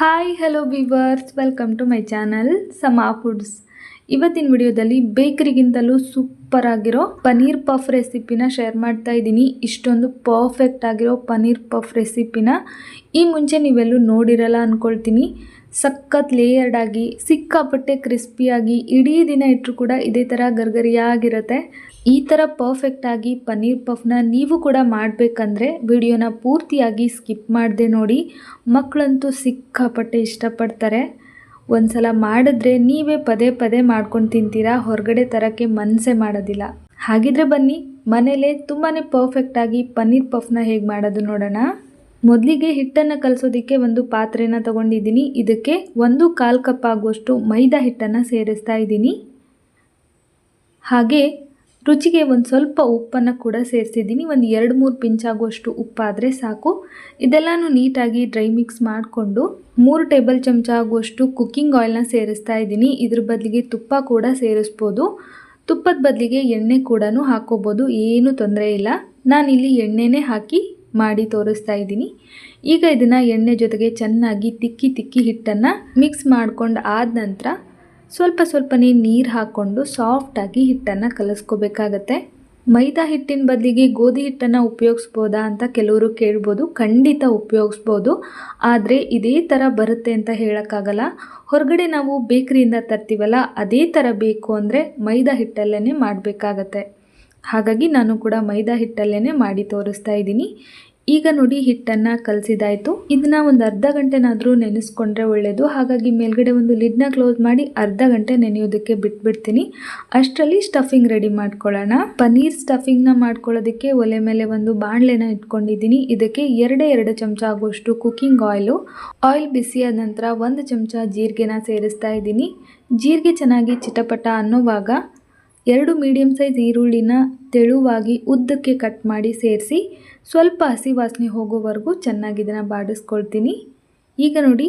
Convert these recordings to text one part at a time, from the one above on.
Hi hello viewers, welcome to my channel Sama foods. ಇವತ್ತಿನ ವಿಡಿಯೋದಲ್ಲಿ ಬೇಕರಿಗಿಂತಲೂ super ಆಗಿರೋ ಪನ್ನೀರ್ ಪಫ್ ರೆಸಿಪಿನ ಶೇರ್ ಮಾಡ್ತಾ ಇದ್ದೀನಿ. ಇಷ್ಟೊಂದು ಪರ್ಫೆಕ್ಟ್ ಆಗಿರೋ ಪನ್ನೀರ್ ಪಫ್ ರೆಸಿಪಿನ ಈ ಮುಂಚೆ ನೀವೆಲ್ಲೂ ನೋಡಿರಲ್ಲ ಅಂದ್ಕೊಳ್ತೀನಿ. ಸಖತ್ ಲೇಯರ್ಡ್ ಆಗಿ ಸಿಕ್ಕಾಪಟ್ಟೆ ಕ್ರಿಸ್ಪಿಯಾಗಿ ಇಡೀ ದಿನ ಇಟ್ಟರು ಕೂಡ ಇದೇ ಥರ ಗರ್ಗರಿಯಾಗಿರುತ್ತೆ. ಈ ಥರ ಪರ್ಫೆಕ್ಟ್ ಆಗಿ ಪನ್ನೀರ್ ಪಫ್ನ ನೀವು ಕೂಡ ಮಾಡಬೇಕಂದ್ರೆ ವಿಡಿಯೋನ ಪೂರ್ತಿಯಾಗಿ ಸ್ಕಿಪ್ ಮಾಡದೆ ನೋಡಿ. ಮಕ್ಕಳಂತೂ ಸಿಕ್ಕಾಪಟ್ಟೆ ಇಷ್ಟಪಡ್ತಾರೆ. ಒಂದ್ಸಲ ಮಾಡಿದ್ರೆ ನೀವೇ ಪದೇ ಪದೇ ಮಾಡ್ಕೊಂಡು ತಿಂತೀರಾ, ಹೊರಗಡೆ ತರೋಕ್ಕೆ ಮನಸ್ಸೇ ಮಾಡೋದಿಲ್ಲ. ಹಾಗಿದ್ರೆ ಬನ್ನಿ ಮನೇಲೇ ತುಂಬಾ ಪರ್ಫೆಕ್ಟಾಗಿ ಪನ್ನೀರ್ ಪಫ್ನ ಹೇಗೆ ಮಾಡೋದು ನೋಡೋಣ. ಮೊದಲಿಗೆ ಹಿಟ್ಟನ್ನು ಕಲಸೋದಕ್ಕೆ ಒಂದು ಪಾತ್ರೆನ ತಗೊಂಡಿದ್ದೀನಿ. ಇದಕ್ಕೆ 1/4 ಕಪ್ ಆಗುವಷ್ಟು ಮೈದಾ ಹಿಟ್ಟನ್ನು ಸೇರಿಸ್ತಾ ಇದ್ದೀನಿ. ಹಾಗೆ ರುಚಿಗೆ ಒಂದು ಸ್ವಲ್ಪ ಉಪ್ಪನ್ನು ಕೂಡ ಸೇರಿಸಿದ್ದೀನಿ. ಒಂದು 2-3 ಪಿಂಚ್ ಆಗುವಷ್ಟು ಉಪ್ಪಾದರೆ ಸಾಕು. ಇದೆಲ್ಲನೂ ನೀಟಾಗಿ ಡ್ರೈ ಮಿಕ್ಸ್ ಮಾಡಿಕೊಂಡು 3 ಟೇಬಲ್ ಚಮಚ ಆಗುವಷ್ಟು ಕುಕ್ಕಿಂಗ್ ಆಯಿಲ್ನ ಸೇರಿಸ್ತಾ ಇದ್ದೀನಿ. ಇದ್ರ ಬದಲಿಗೆ ತುಪ್ಪ ಕೂಡ ಸೇರಿಸ್ಬೋದು. ತುಪ್ಪದ ಬದಲಿಗೆ ಎಣ್ಣೆ ಕೂಡ ಹಾಕೋಬೋದು, ಏನೂ ತೊಂದರೆ ಇಲ್ಲ. ನಾನಿಲ್ಲಿ ಎಣ್ಣೆನೇ ಹಾಕಿ ಮಾಡಿ ತೋರಿಸ್ತಾ ಇದ್ದೀನಿ. ಈಗ ಇದನ್ನು ಎಣ್ಣೆ ಜೊತೆಗೆ ಚೆನ್ನಾಗಿ ತಿಕ್ಕಿ ಹಿಟ್ಟನ್ನು ಮಿಕ್ಸ್ ಮಾಡ್ಕೊಂಡು ಆದ ನಂತರ ಸ್ವಲ್ಪನೇ ನೀರು ಹಾಕ್ಕೊಂಡು ಸಾಫ್ಟಾಗಿ ಹಿಟ್ಟನ್ನು ಕಲಿಸ್ಕೋಬೇಕಾಗತ್ತೆ. ಮೈದಾ ಹಿಟ್ಟಿನ ಬದಲಿಗೆ ಗೋಧಿ ಹಿಟ್ಟನ್ನು ಉಪಯೋಗಿಸ್ಬೋದಾ ಅಂತ ಕೆಲವರು ಕೇಳ್ಬೋದು. ಖಂಡಿತ ಉಪಯೋಗಿಸ್ಬೋದು, ಆದರೆ ಇದೇ ಥರ ಬರುತ್ತೆ ಅಂತ ಹೇಳೋಕ್ಕಾಗಲ್ಲ. ಹೊರಗಡೆ ನಾವು ಬೇಕರಿಯಿಂದ ತರ್ತೀವಲ್ಲ, ಅದೇ ಥರ ಬೇಕು ಅಂದರೆ ಮೈದಾ ಹಿಟ್ಟಲ್ಲೇ ಮಾಡಬೇಕಾಗತ್ತೆ. ಹಾಗಾಗಿ ನಾನು ಕೂಡ ಮೈದಾ ಹಿಟ್ಟಲ್ಲೇ ಮಾಡಿ ತೋರಿಸ್ತಾ ಇದ್ದೀನಿ. ಈಗ ನೋಡಿ ಹಿಟ್ಟನ್ನು ಕಲಸಿದಾಯಿತು. ಇದನ್ನು ಒಂದು ಅರ್ಧ ಗಂಟೆನಾದರೂ ನೆನೆಸ್ಕೊಂಡ್ರೆ ಒಳ್ಳೆಯದು. ಹಾಗಾಗಿ ಮೇಲ್ಗಡೆ ಒಂದು ಲಿಡ್ನ ಕ್ಲೋಸ್ ಮಾಡಿ ಅರ್ಧ ಗಂಟೆ ನೆನೆಯೋದಕ್ಕೆ ಬಿಟ್ಬಿಡ್ತೀನಿ. ಅಷ್ಟರಲ್ಲಿ ಸ್ಟಫಿಂಗ್ ರೆಡಿ ಮಾಡ್ಕೊಳ್ಳೋಣ. ಪನ್ನೀರ್ ಸ್ಟಫಿಂಗ್ನ ಮಾಡ್ಕೊಳ್ಳೋದಕ್ಕೆ ಒಲೆ ಮೇಲೆ ಒಂದು ಬಾಣಲೆನ ಇಟ್ಕೊಂಡಿದ್ದೀನಿ. ಇದಕ್ಕೆ 2 ಚಮಚ ಆಗುವಷ್ಟು ಕುಕ್ಕಿಂಗ್ ಆಯಿಲ್ ಬಿಸಿಯಾದ ನಂತರ 1 ಚಮಚ ಜೀರಿಗೆನ ಸೇರಿಸ್ತಾ ಇದ್ದೀನಿ. ಜೀರಿಗೆ ಚೆನ್ನಾಗಿ ಚಿಟಪಟ ಅನ್ನೋವಾಗ 2 ಮೀಡಿಯಮ್ ಸೈಜ್ ಈರುಳ್ಳಿನ ತೆಳುವಾಗಿ ಉದ್ದಕ್ಕೆ ಕಟ್ ಮಾಡಿ ಸೇರಿಸಿ ಸ್ವಲ್ಪ ಹಸಿ ವಾಸನೆ ಹೋಗೋವರೆಗೂ ಚೆನ್ನಾಗಿ ಇದನ್ನು ಬಾಡಿಸ್ಕೊಳ್ತೀನಿ. ಈಗ ನೋಡಿ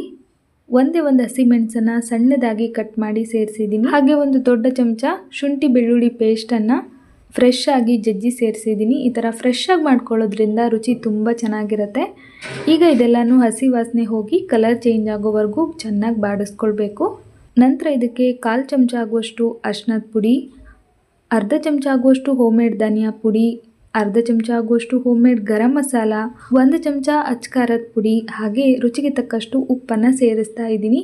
ಒಂದೇ ಒಂದು ಹಸಿಮೆಣಸನ್ನು ಸಣ್ಣದಾಗಿ ಕಟ್ ಮಾಡಿ ಸೇರಿಸಿದ್ದೀನಿ. ಹಾಗೆ ಒಂದು ದೊಡ್ಡ ಚಮಚ ಶುಂಠಿ ಬೆಳ್ಳುಳ್ಳಿ ಪೇಸ್ಟನ್ನು ಫ್ರೆಶ್ ಆಗಿ ಜಜ್ಜಿ ಸೇರಿಸಿದ್ದೀನಿ. ಈ ಥರ ಫ್ರೆಶ್ ಆಗಿ ಮಾಡ್ಕೊಳ್ಳೋದ್ರಿಂದ ರುಚಿ ತುಂಬ ಚೆನ್ನಾಗಿರುತ್ತೆ. ಈಗ ಇದೆಲ್ಲನೂ ಹಸಿ ವಾಸನೆ ಹೋಗಿ ಕಲರ್ ಚೇಂಜ್ ಆಗೋವರೆಗೂ ಚೆನ್ನಾಗಿ ಬಾಡಿಸ್ಕೊಳ್ಬೇಕು. ನಂತರ ಇದಕ್ಕೆ 1/4 ಚಮಚ ಆಗುವಷ್ಟು ಅರಿಶಿನದ ಪುಡಿ, ಅರ್ಧ ಚಮಚ ಆಗುವಷ್ಟು ಹೋಮ್ಮೇಡ್ ಧನಿಯಾ ಪುಡಿ, ಅರ್ಧ ಚಮಚ ಆಗುವಷ್ಟು ಹೋಮ್ಮೇಡ್ ಗರಂ ಮಸಾಲ, 1 ಚಮಚ ಅಚ್ಕಾರದ ಪುಡಿ, ಹಾಗೆ ರುಚಿಗೆ ತಕ್ಕಷ್ಟು ಉಪ್ಪನ್ನು ಸೇರಿಸ್ತಾ ಇದ್ದೀನಿ.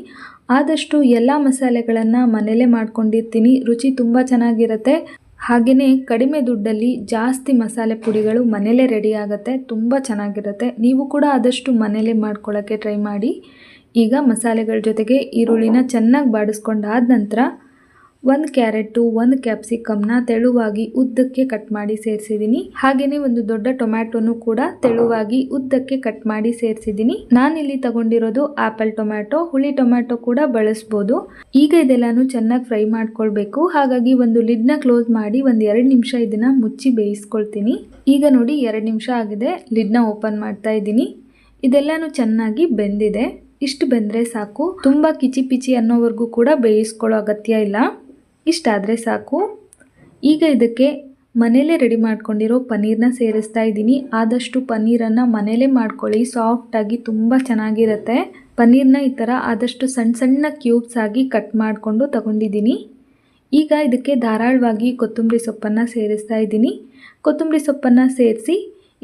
ಆದಷ್ಟು ಎಲ್ಲ ಮಸಾಲೆಗಳನ್ನು ಮನೇಲೇ ಮಾಡ್ಕೊಂಡಿರ್ತೀನಿ. ರುಚಿ ತುಂಬ ಚೆನ್ನಾಗಿರುತ್ತೆ. ಹಾಗೆಯೇ ಕಡಿಮೆ ದುಡ್ಡಲ್ಲಿ ಜಾಸ್ತಿ ಮಸಾಲೆ ಪುಡಿಗಳು ಮನೇಲೇ ರೆಡಿ ಆಗುತ್ತೆ. ತುಂಬ ಚೆನ್ನಾಗಿರುತ್ತೆ. ನೀವು ಕೂಡ ಆದಷ್ಟು ಮನೇಲೇ ಮಾಡ್ಕೊಳ್ಳೋಕ್ಕೆ ಟ್ರೈ ಮಾಡಿ. ಈಗ ಮಸಾಲೆಗಳ ಜೊತೆಗೆ ಈರುಳ್ಳಿನ ಚೆನ್ನಾಗಿ ಬಾಡಿಸ್ಕೊಂಡಾದ ನಂತರ 1 ಕ್ಯಾರೆಟು 1 ಕ್ಯಾಪ್ಸಿಕಮ್ನ ತೆಳುವಾಗಿ ಉದ್ದಕ್ಕೆ ಕಟ್ ಮಾಡಿ ಸೇರಿಸಿದ್ದೀನಿ. ಹಾಗೆಯೇ ಒಂದು ದೊಡ್ಡ ಟೊಮ್ಯಾಟೊನು ಕೂಡ ತೆಳುವಾಗಿ ಉದ್ದಕ್ಕೆ ಕಟ್ ಮಾಡಿ ಸೇರಿಸಿದ್ದೀನಿ. ನಾನಿಲ್ಲಿ ತಗೊಂಡಿರೋದು ಆಪಲ್ ಟೊಮ್ಯಾಟೊ, ಹುಳಿ ಟೊಮ್ಯಾಟೊ ಕೂಡ ಬಳಸ್ಬೋದು. ಈಗ ಇದೆಲ್ಲಾನು ಚೆನ್ನಾಗಿ ಫ್ರೈ ಮಾಡ್ಕೊಳ್ಬೇಕು. ಹಾಗಾಗಿ ಒಂದು ಲಿಡ್ನ ಕ್ಲೋಸ್ ಮಾಡಿ ಒಂದು 2 ನಿಮಿಷ ಇದನ್ನು ಮುಚ್ಚಿ ಬೇಯಿಸ್ಕೊಳ್ತೀನಿ. ಈಗ ನೋಡಿ 2 ನಿಮಿಷ ಆಗಿದೆ. ಲಿಡ್ನ ಓಪನ್ ಮಾಡ್ತಾ ಇದ್ದೀನಿ. ಇದೆಲ್ಲಾನು ಚೆನ್ನಾಗಿ ಬೆಂದಿದೆ. ಇಷ್ಟು ಬೆಂದರೆ ಸಾಕು. ತುಂಬ ಕಿಚಿ ಪಿಚಿ ಅನ್ನೋವರೆಗೂ ಕೂಡ ಬೇಯಿಸ್ಕೊಳ್ಳೋ ಅಗತ್ಯ ಇಲ್ಲ. ಇಷ್ಟಾದರೆ ಸಾಕು. ಈಗ ಇದಕ್ಕೆ ಮನೇಲೇ ರೆಡಿ ಮಾಡ್ಕೊಂಡಿರೋ ಪನ್ನೀರನ್ನ ಸೇರಿಸ್ತಾ ಇದ್ದೀನಿ. ಆದಷ್ಟು ಪನ್ನೀರನ್ನು ಮನೇಲೇ ಮಾಡ್ಕೊಳ್ಳಿ, ಸಾಫ್ಟಾಗಿ ತುಂಬ ಚೆನ್ನಾಗಿರುತ್ತೆ. ಪನ್ನೀರನ್ನ ಈ ಥರ ಆದಷ್ಟು ಸಣ್ಣ ಕ್ಯೂಬ್ಸ್ ಆಗಿ ಕಟ್ ಮಾಡಿಕೊಂಡು ತಗೊಂಡಿದ್ದೀನಿ. ಈಗ ಇದಕ್ಕೆ ಧಾರಾಳವಾಗಿ ಕೊತ್ತಂಬರಿ ಸೊಪ್ಪನ್ನು ಸೇರಿಸ್ತಾ ಇದ್ದೀನಿ. ಕೊತ್ತಂಬರಿ ಸೊಪ್ಪನ್ನು ಸೇರಿಸಿ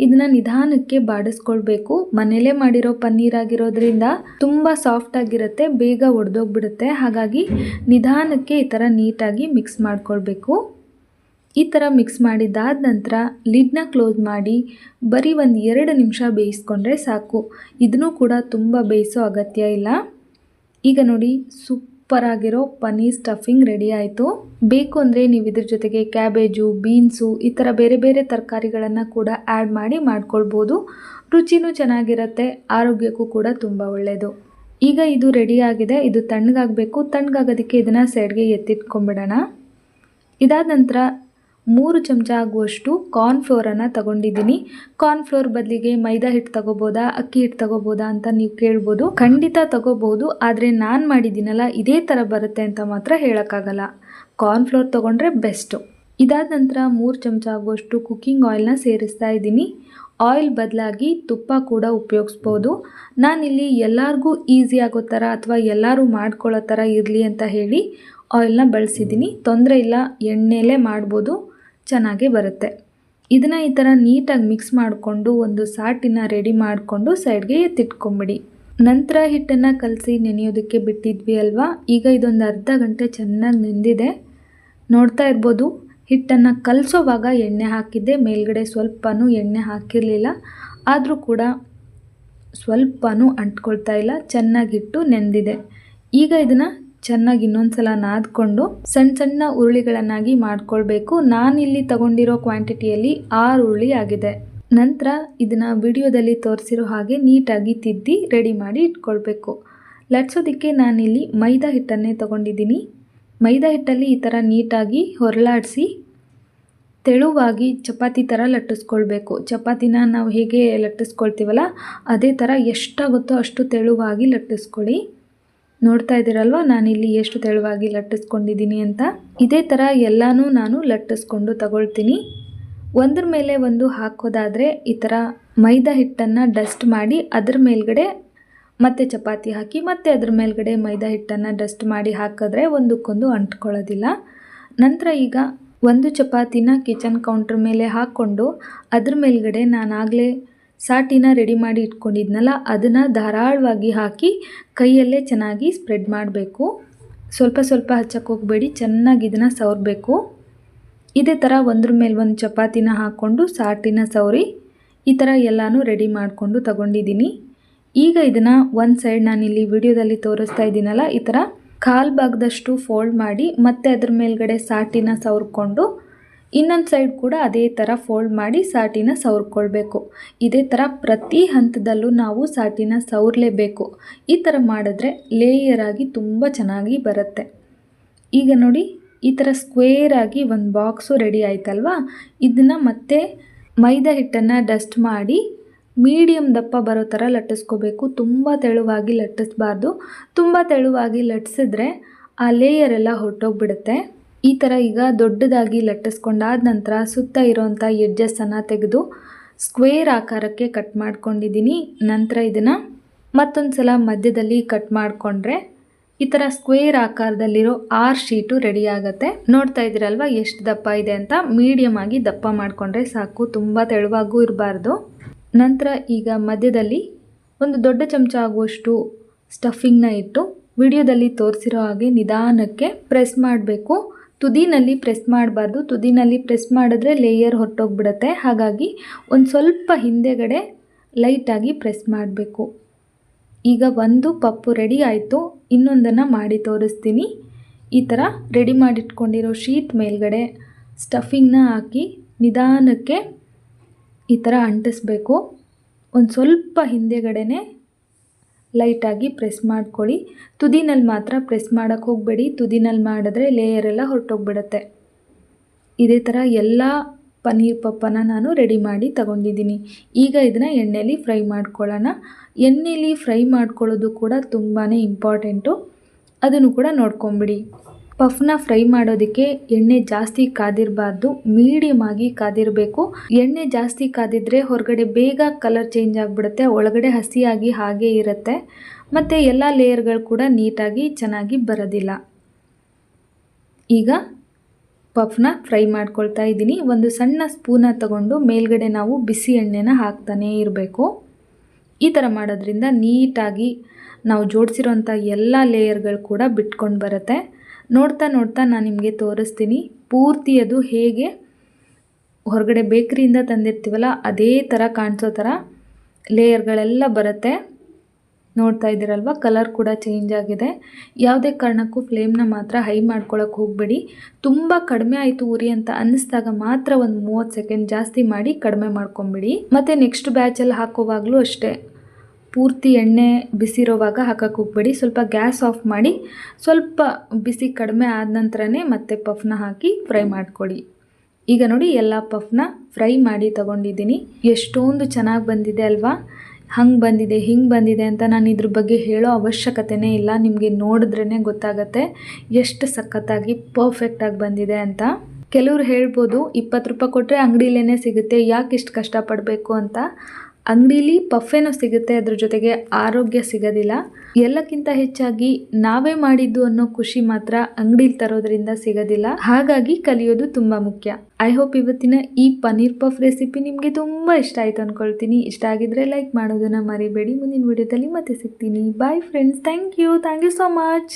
ಇದನ್ನು ನಿಧಾನಕ್ಕೆ ಬಾಡಿಸ್ಕೊಳ್ಬೇಕು. ಮನೇಲೇ ಮಾಡಿರೋ ಪನ್ನೀರ್ ಆಗಿರೋದ್ರಿಂದ ತುಂಬ ಸಾಫ್ಟ್ ಆಗಿರುತ್ತೆ, ಬೇಗ ಒಡೆದೋಗ್ಬಿಡುತ್ತೆ. ಹಾಗಾಗಿ ನಿಧಾನಕ್ಕೆ ಈ ಥರ ನೀಟಾಗಿ ಮಿಕ್ಸ್ ಮಾಡ್ಕೊಳ್ಬೇಕು. ಈ ಥರ ಮಿಕ್ಸ್ ಮಾಡಿದ್ದಾದ ನಂತರ ಲಿಡ್ನ ಕ್ಲೋಸ್ ಮಾಡಿ ಬರೀ ಒಂದು 2 ನಿಮಿಷ ಬೇಯಿಸ್ಕೊಂಡ್ರೆ ಸಾಕು. ಇದನ್ನು ಕೂಡ ತುಂಬ ಬೇಯಿಸೋ ಅಗತ್ಯ ಇಲ್ಲ. ಈಗ ನೋಡಿ ಸೂಪರ್ ಆಗಿರೋ ಪನ್ನೀರ್ ಸ್ಟಫಿಂಗ್ ರೆಡಿ ಆಯಿತು. ಬೇಕು ಅಂದರೆ ನೀವು ಇದ್ರ ಜೊತೆಗೆ ಕ್ಯಾಬೇಜು, ಬೀನ್ಸು ಈ ಥರ ಬೇರೆ ಬೇರೆ ತರಕಾರಿಗಳನ್ನು ಕೂಡ ಆ್ಯಡ್ ಮಾಡಿ ಮಾಡ್ಕೊಳ್ಬೋದು. ರುಚಿನೂ ಚೆನ್ನಾಗಿರುತ್ತೆ, ಆರೋಗ್ಯಕ್ಕೂ ಕೂಡ ತುಂಬ ಒಳ್ಳೆಯದು. ಈಗ ಇದು ರೆಡಿ ಆಗಿದೆ. ಇದು ತಣ್ಣಗಾಗಬೇಕು. ತಣ್ಣಗಾಗೋದಕ್ಕೆ ಇದನ್ನು ಸೈಡ್ಗೆ ಎತ್ತಿಟ್ಕೊಂಡ್ಬಿಡೋಣ. ಇದಾದ ನಂತರ 3 ಚಮಚ ಆಗುವಷ್ಟು ಕಾರ್ನ್ಫ್ಲೋರನ್ನು ತಗೊಂಡಿದ್ದೀನಿ. ಕಾರ್ನ್ಫ್ಲೋರ್ ಬದಲಿಗೆ ಮೈದಾ ಹಿಟ್ಟು ತಗೋಬೋದಾ, ಅಕ್ಕಿ ಹಿಟ್ಟು ತಗೋಬೋದಾ ಅಂತ ನೀವು ಕೇಳ್ಬೋದು. ಖಂಡಿತ ತಗೋಬೋದು, ಆದರೆ ನಾನು ಮಾಡಿದ್ದೀನಲ್ಲ ಇದೇ ಥರ ಬರುತ್ತೆ ಅಂತ ಮಾತ್ರ ಹೇಳೋಕ್ಕಾಗಲ್ಲ. ಕಾರ್ನ್ಫ್ಲೋರ್ ತೊಗೊಂಡ್ರೆ ಬೆಸ್ಟು. ಇದಾದ ನಂತರ 3 ಚಮಚ ಆಗುವಷ್ಟು ಕುಕ್ಕಿಂಗ್ ಆಯಿಲ್ನ ಸೇರಿಸ್ತಾ ಇದ್ದೀನಿ. ಆಯಿಲ್ ಬದಲಾಗಿ ತುಪ್ಪ ಕೂಡ ಉಪಯೋಗಿಸ್ಬೋದು. ನಾನಿಲ್ಲಿ ಎಲ್ಲರಿಗೂ ಈಸಿ ಆಗೋ ಥರ ಅಥವಾ ಎಲ್ಲರೂ ಮಾಡ್ಕೊಳ್ಳೋ ಥರ ಇರಲಿ ಅಂತ ಹೇಳಿ ಆಯಿಲ್ನ ಬಳಸಿದ್ದೀನಿ. ತೊಂದರೆ ಇಲ್ಲ, ಎಣ್ಣೆಲೇ ಮಾಡ್ಬೋದು, ಚೆನ್ನಾಗೇ ಬರುತ್ತೆ. ಇದನ್ನು ಈ ಥರ ನೀಟಾಗಿ ಮಿಕ್ಸ್ ಮಾಡಿಕೊಂಡು ಒಂದು ಸಾಟಿನ ರೆಡಿ ಮಾಡಿಕೊಂಡು ಸೈಡ್ಗೆ ಎತ್ತಿಟ್ಕೊಂಬಿಡಿ. ನಂತರ ಹಿಟ್ಟನ್ನು ಕಲಸಿ ನೆನೆಯೋದಕ್ಕೆ ಬಿಟ್ಟಿದ್ವಿ ಅಲ್ವಾ. ಈಗ ಇದೊಂದು ಅರ್ಧ ಗಂಟೆ ಚೆನ್ನಾಗಿ ನೆಂದಿದೆ. ನೋಡ್ತಾ ಇರ್ಬೋದು, ಹಿಟ್ಟನ್ನು ಕಲಸೋವಾಗ ಎಣ್ಣೆ ಹಾಕಿದ್ದೆ, ಮೇಲ್ಗಡೆ ಸ್ವಲ್ಪನೂ ಎಣ್ಣೆ ಹಾಕಿರಲಿಲ್ಲ. ಆದರೂ ಕೂಡ ಸ್ವಲ್ಪನೂ ಅಂಟ್ಕೊಳ್ತಾ ಇಲ್ಲ, ಚೆನ್ನಾಗಿ ಹಿಟ್ಟು ನೆಂದಿದೆ. ಈಗ ಇದನ್ನು ಚೆನ್ನಾಗಿ ಇನ್ನೊಂದು ಸಲ ನಾದ್ಕೊಂಡು ಸಣ್ಣ ಸಣ್ಣ ಉರುಳಿಗಳನ್ನಾಗಿ ಮಾಡ್ಕೊಳ್ಬೇಕು. ನಾನಿಲ್ಲಿ ತಗೊಂಡಿರೋ ಕ್ವಾಂಟಿಟಿಯಲ್ಲಿ 6 ಉರುಳಿ ಆಗಿದೆ. ನಂತರ ಇದನ್ನು ವಿಡಿಯೋದಲ್ಲಿ ತೋರಿಸಿರೋ ಹಾಗೆ ನೀಟಾಗಿ ತಿದ್ದಿ ರೆಡಿ ಮಾಡಿ ಇಟ್ಕೊಳ್ಬೇಕು. ಲಟ್ಸೋದಕ್ಕೆ ನಾನಿಲ್ಲಿ ಮೈದಾ ಹಿಟ್ಟನ್ನೇ ತಗೊಂಡಿದ್ದೀನಿ. ಮೈದಾ ಹಿಟ್ಟಲ್ಲಿ ಈ ಥರ ನೀಟಾಗಿ ಹೊರಳಾಡಿಸಿ ತೆಳುವಾಗಿ ಚಪಾತಿ ಥರ ಲಟ್ಟಿಸ್ಕೊಳ್ಬೇಕು. ಚಪಾತಿನ ನಾವು ಹೇಗೆ ಲಟ್ಟಿಸ್ಕೊಳ್ತೀವಲ್ಲ ಅದೇ ಥರ ಎಷ್ಟಾಗುತ್ತೋ ಅಷ್ಟು ತೆಳುವಾಗಿ ಲಟ್ಟಿಸ್ಕೊಳ್ಳಿ. ನೋಡ್ತಾ ಇದ್ದೀರಲ್ವ ನಾನಿಲ್ಲಿ ಎಷ್ಟು ತೆಳುವಾಗಿ ಲಟ್ಟಿಸ್ಕೊಂಡಿದ್ದೀನಿ ಅಂತ. ಇದೇ ಥರ ಎಲ್ಲನೂ ನಾನು ಲಟ್ಟಿಸ್ಕೊಂಡು ತಗೊಳ್ತೀನಿ. ಒಂದ್ರ ಮೇಲೆ ಒಂದು ಹಾಕೋದಾದರೆ ಈ ಥರ ಮೈದಾ ಹಿಟ್ಟನ್ನು ಡಸ್ಟ್ ಮಾಡಿ ಅದ್ರ ಮೇಲ್ಗಡೆ ಮತ್ತೆ ಚಪಾತಿ ಹಾಕಿ ಮತ್ತೆ ಅದ್ರ ಮೇಲ್ಗಡೆ ಮೈದಾ ಹಿಟ್ಟನ್ನು ಡಸ್ಟ್ ಮಾಡಿ ಹಾಕಿದ್ರೆ ಒಂದಕ್ಕೊಂದು ಅಂಟ್ಕೊಳ್ಳೋದಿಲ್ಲ. ನಂತರ ಈಗ ಒಂದು ಚಪಾತಿನ ಕಿಚನ್ ಕೌಂಟ್ರ್ ಮೇಲೆ ಹಾಕ್ಕೊಂಡು ಅದ್ರ ಮೇಲ್ಗಡೆ ನಾನಾಗಲೇ ಸಾಟಿನ ರೆಡಿ ಮಾಡಿ ಇಟ್ಕೊಂಡಿದ್ನಲ್ಲ ಅದನ್ನು ಧಾರಾಳವಾಗಿ ಹಾಕಿ ಕೈಯಲ್ಲೇ ಚೆನ್ನಾಗಿ ಸ್ಪ್ರೆಡ್ ಮಾಡಬೇಕು. ಸ್ವಲ್ಪ ಸ್ವಲ್ಪ ಹಚ್ಚಕ್ಕೆ ಹೋಗಬೇಡಿ, ಚೆನ್ನಾಗಿ ಇದನ್ನು ಸವರಬೇಕು. ಇದೇ ಥರ ಒಂದ್ರ ಮೇಲೆ ಒಂದು ಚಪಾತಿನ ಹಾಕ್ಕೊಂಡು ಸಾಟಿನ ಸವರಿ ಈ ಥರ ಎಲ್ಲನೂ ರೆಡಿ ಮಾಡಿಕೊಂಡು ತಗೊಂಡಿದ್ದೀನಿ. ಈಗ ಇದನ್ನು ಒಂದು ಸೈಡ್ ನಾನಿಲ್ಲಿ ವಿಡಿಯೋದಲ್ಲಿ ತೋರಿಸ್ತಾ ಇದ್ದೀನಲ್ಲ ಈ ಥರ ಕಾಲು ಭಾಗದಷ್ಟು ಫೋಲ್ಡ್ ಮಾಡಿ ಮತ್ತೆ ಅದ್ರ ಮೇಲ್ಗಡೆ ಸಾಟಿನ ಸವರ್ಕೊಂಡು ಇನ್ನೊಂದು ಸೈಡ್ ಕೂಡ ಅದೇ ಥರ ಫೋಲ್ಡ್ ಮಾಡಿ ಸಾಟಿನ ಸವರ್ಕೊಳ್ಬೇಕು. ಇದೇ ಥರ ಪ್ರತಿ ಹಂತದಲ್ಲೂ ನಾವು ಸಾಟಿನ ಸವರಲೇಬೇಕು. ಈ ಥರ ಮಾಡಿದ್ರೆ ಲೇಯರ್ ಆಗಿ ತುಂಬ ಚೆನ್ನಾಗಿ ಬರುತ್ತೆ. ಈಗ ನೋಡಿ ಈ ಥರ ಸ್ಕ್ವೇರ್ ಆಗಿ ಒಂದು ಬಾಕ್ಸು ರೆಡಿ ಆಯ್ತಲ್ವಾ. ಇದನ್ನು ಮತ್ತೆ ಮೈದಾ ಹಿಟ್ಟನ್ನು ಡಸ್ಟ್ ಮಾಡಿ ಮೀಡಿಯಮ್ ದಪ್ಪ ಬರೋ ಥರ ಲಟ್ಟಿಸ್ಕೋಬೇಕು. ತುಂಬ ತೆಳುವಾಗಿ ಲಟ್ಟಿಸ್ಬಾರ್ದು. ತುಂಬ ತೆಳುವಾಗಿ ಲಟ್ಟಿಸಿದ್ರೆ ಆ ಲೇಯರ್ ಎಲ್ಲ ಹೊರಟೋಗ್ಬಿಡುತ್ತೆ. ಈ ಥರ ಈಗ ದೊಡ್ಡದಾಗಿ ಲಟ್ಟಿಸ್ಕೊಂಡಾದ ನಂತರ ಸುತ್ತ ಇರೋವಂಥ ಎಡ್ಜಸ್ಸನ್ನು ತೆಗೆದು ಸ್ಕ್ವೇರ್ ಆಕಾರಕ್ಕೆ ಕಟ್ ಮಾಡ್ಕೊಂಡಿದ್ದೀನಿ. ನಂತರ ಇದನ್ನು ಮತ್ತೊಂದು ಸಲ ಮಧ್ಯದಲ್ಲಿ ಕಟ್ ಮಾಡಿಕೊಂಡ್ರೆ ಈ ಥರ ಸ್ಕ್ವೇರ್ ಆಕಾರದಲ್ಲಿರೋ 6 ಶೀಟು ರೆಡಿ ಆಗುತ್ತೆ. ನೋಡ್ತಾ ಇದ್ದೀರಲ್ವ ಎಷ್ಟು ದಪ್ಪ ಇದೆ ಅಂತ. ಮೀಡಿಯಮ್ ಆಗಿ ದಪ್ಪ ಮಾಡಿಕೊಂಡ್ರೆ ಸಾಕು, ತುಂಬ ತೆಳುವಾಗೂ ಇರಬಾರ್ದು. ನಂತರ ಈಗ ಮಧ್ಯದಲ್ಲಿ ಒಂದು ದೊಡ್ಡ ಚಮಚ ಆಗುವಷ್ಟು ಸ್ಟಫಿಂಗ್ನ ಇಟ್ಟು ವಿಡಿಯೋದಲ್ಲಿ ತೋರಿಸಿರೋ ಹಾಗೆ ನಿಧಾನಕ್ಕೆ ಪ್ರೆಸ್ ಮಾಡಬೇಕು. ತುದಿನಲ್ಲಿ ಪ್ರೆಸ್ ಮಾಡಬಾರ್ದು. ತುದಿನಲ್ಲಿ ಪ್ರೆಸ್ ಮಾಡಿದ್ರೆ ಲೇಯರ್ ಹೊರಟೋಗ್ಬಿಡುತ್ತೆ. ಹಾಗಾಗಿ ಒಂದು ಸ್ವಲ್ಪ ಹಿಂದೆಗಡೆ ಲೈಟಾಗಿ ಪ್ರೆಸ್ ಮಾಡಬೇಕು. ಈಗ ಒಂದು ಪಪ್ಪು ರೆಡಿ ಆಯಿತು. ಇನ್ನೊಂದನ್ನು ಮಾಡಿ ತೋರಿಸ್ತೀನಿ. ಈ ಥರ ರೆಡಿ ಮಾಡಿಟ್ಕೊಂಡಿರೋ ಶೀಟ್ ಮೇಲ್ಗಡೆ ಸ್ಟಫಿಂಗ್ನ ಹಾಕಿ ನಿಧಾನಕ್ಕೆ ಈ ಥರ ಅಂಟಿಸ್ಬೇಕು. ಒಂದು ಸ್ವಲ್ಪ ಹಿಂದೆಗಡೆನೇ ಲೈಟಾಗಿ ಪ್ರೆಸ್ ಮಾಡ್ಕೊಳ್ಳಿ. ತುದಿನಲ್ಲಿ ಮಾತ್ರ ಪ್ರೆಸ್ ಮಾಡೋಕ್ಕೆ ಹೋಗಬೇಡಿ. ತುದಿನಲ್ಲಿ ಮಾಡಿದ್ರೆ ಲೇಯರ್ ಎಲ್ಲ ಹೊರಟೋಗ್ಬಿಡುತ್ತೆ. ಇದೇ ಥರ ಎಲ್ಲ ಪನ್ನೀರ್ ಪಪ್ಪನ ನಾನು ರೆಡಿ ಮಾಡಿ ತಗೊಂಡಿದ್ದೀನಿ. ಈಗ ಇದನ್ನು ಎಣ್ಣೆಯಲ್ಲಿ ಫ್ರೈ ಮಾಡ್ಕೊಳ್ಳೋಣ. ಎಣ್ಣೆಯಲ್ಲಿ ಫ್ರೈ ಮಾಡ್ಕೊಳ್ಳೋದು ಕೂಡ ತುಂಬಾ ಇಂಪಾರ್ಟೆಂಟು. ಅದನ್ನು ಕೂಡ ನೋಡ್ಕೊಂಬಿಡಿ. ಪಫ್ನ ಫ್ರೈ ಮಾಡೋದಕ್ಕೆ ಎಣ್ಣೆ ಜಾಸ್ತಿ ಕಾದಿರಬಾರ್ದು, ಮೀಡಿಯಮ್ ಆಗಿ ಕಾದಿರಬೇಕು. ಎಣ್ಣೆ ಜಾಸ್ತಿ ಕಾದಿದ್ರೆ ಹೊರಗಡೆ ಬೇಗ ಕಲರ್ ಚೇಂಜ್ ಆಗಿಬಿಡುತ್ತೆ, ಒಳಗಡೆ ಹಸಿಯಾಗಿ ಹಾಗೇ ಇರುತ್ತೆ. ಮತ್ತು ಎಲ್ಲ ಲೇಯರ್ಗಳು ಕೂಡ ನೀಟಾಗಿ ಚೆನ್ನಾಗಿ ಬರೋದಿಲ್ಲ. ಈಗ ಪಫ್ನ ಫ್ರೈ ಮಾಡ್ಕೊಳ್ತಾ ಇದ್ದೀನಿ. ಒಂದು ಸಣ್ಣ ಸ್ಪೂನ ತಗೊಂಡು ಮೇಲ್ಗಡೆ ನಾವು ಬಿಸಿ ಎಣ್ಣೆನ ಹಾಕ್ತಾನೇ ಇರಬೇಕು. ಈ ಥರ ಮಾಡೋದ್ರಿಂದ ನೀಟಾಗಿ ನಾವು ಜೋಡಿಸಿರೋಂಥ ಎಲ್ಲ ಲೇಯರ್ಗಳು ಕೂಡ ಬಿಟ್ಕೊಂಡು ಬರುತ್ತೆ. ನೋಡ್ತಾ ನೋಡ್ತಾ ನಾನು ನಿಮಗೆ ತೋರಿಸ್ತೀನಿ ಪೂರ್ತಿ ಅದು ಹೇಗೆ ಹೊರಗಡೆ ಬೇಕ್ರಿಯಿಂದ ತಂದಿರ್ತೀವಲ್ಲ ಅದೇ ಥರ ಕಾಣಿಸೋ ಥರ ಲೇಯರ್ಗಳೆಲ್ಲ ಬರುತ್ತೆ. ನೋಡ್ತಾ ಇದ್ದೀರಲ್ವ, ಕಲರ್ ಕೂಡ ಚೇಂಜ್ ಆಗಿದೆ. ಯಾವುದೇ ಕಾರಣಕ್ಕೂ ಫ್ಲೇಮ್ನ ಮಾತ್ರ ಹೈ ಮಾಡ್ಕೊಳ್ಳೋಕೆ ಹೋಗಬೇಡಿ. ತುಂಬ ಕಡಿಮೆ ಆಯಿತು ಉರಿ ಅಂತ ಅನ್ನಿಸ್ದಾಗ ಮಾತ್ರ ಒಂದು 30 ಸೆಕೆಂಡ್ ಜಾಸ್ತಿ ಮಾಡಿ ಕಡಿಮೆ ಮಾಡ್ಕೊಂಬಿಡಿ. ಮತ್ತು ನೆಕ್ಸ್ಟ್ ಬ್ಯಾಚಲ್ಲಿ ಹಾಕೋವಾಗಲೂ ಅಷ್ಟೇ, ಪೂರ್ತಿ ಎಣ್ಣೆ ಬಿಸಿರೋವಾಗ ಹಾಕಕ್ಕೆ ಹೋಗಬೇಡಿ. ಸ್ವಲ್ಪ ಗ್ಯಾಸ್ ಆಫ್ ಮಾಡಿ ಸ್ವಲ್ಪ ಬಿಸಿ ಕಡಿಮೆ ಆದ ನಂತರನೇ ಮತ್ತೆ ಪಫ್ನ ಹಾಕಿ ಫ್ರೈ ಮಾಡ್ಕೊಳ್ಳಿ. ಈಗ ನೋಡಿ ಎಲ್ಲ ಪಫ್ನ ಫ್ರೈ ಮಾಡಿ ತಗೊಂಡಿದ್ದೀನಿ. ಎಷ್ಟೊಂದು ಚೆನ್ನಾಗಿ ಬಂದಿದೆ ಅಲ್ವಾ. ಹಂಗೆ ಬಂದಿದೆ ಹಿಂಗೆ ಬಂದಿದೆ ಅಂತ ನಾನು ಇದ್ರ ಬಗ್ಗೆ ಹೇಳೋ ಅವಶ್ಯಕತೆನೇ ಇಲ್ಲ. ನಿಮಗೆ ನೋಡಿದ್ರೇ ಗೊತ್ತಾಗುತ್ತೆ ಎಷ್ಟು ಸಖತ್ತಾಗಿ ಪರ್ಫೆಕ್ಟಾಗಿ ಬಂದಿದೆ ಅಂತ. ಕೆಲವ್ರು ಹೇಳ್ಬೋದು 20 ರೂಪಾಯಿ ಕೊಟ್ಟರೆ ಅಂಗಡಿಲೇನೆ ಸಿಗುತ್ತೆ, ಯಾಕೆ ಇಷ್ಟು ಕಷ್ಟಪಡಬೇಕು ಅಂತ. ಅಂಗಡೀಲಿ ಪಫೇನೋ ಸಿಗುತ್ತೆ, ಅದ್ರ ಜೊತೆಗೆ ಆರೋಗ್ಯ ಸಿಗೋದಿಲ್ಲ. ಎಲ್ಲಕ್ಕಿಂತ ಹೆಚ್ಚಾಗಿ ನಾವೇ ಮಾಡಿದ್ದು ಅನ್ನೋ ಖುಷಿ ಮಾತ್ರ ಅಂಗಡೀಲಿ ತರೋದ್ರಿಂದ ಸಿಗೋದಿಲ್ಲ. ಹಾಗಾಗಿ ಕಲಿಯೋದು ತುಂಬ ಮುಖ್ಯ. ಐ ಹೋಪ್ ಇವತ್ತಿನ ಈ ಪನ್ನೀರ್ ಪಫ್ ರೆಸಿಪಿ ನಿಮಗೆ ತುಂಬ ಇಷ್ಟ ಆಯಿತು ಅಂದ್ಕೊಳ್ತೀನಿ. ಇಷ್ಟ ಆಗಿದ್ರೆ ಲೈಕ್ ಮಾಡೋದನ್ನು ಮರಿಬೇಡಿ. ಮುಂದಿನ ವಿಡಿಯೋದಲ್ಲಿ ಮತ್ತೆ ಸಿಗ್ತೀನಿ. Bye friends. Thank you so much.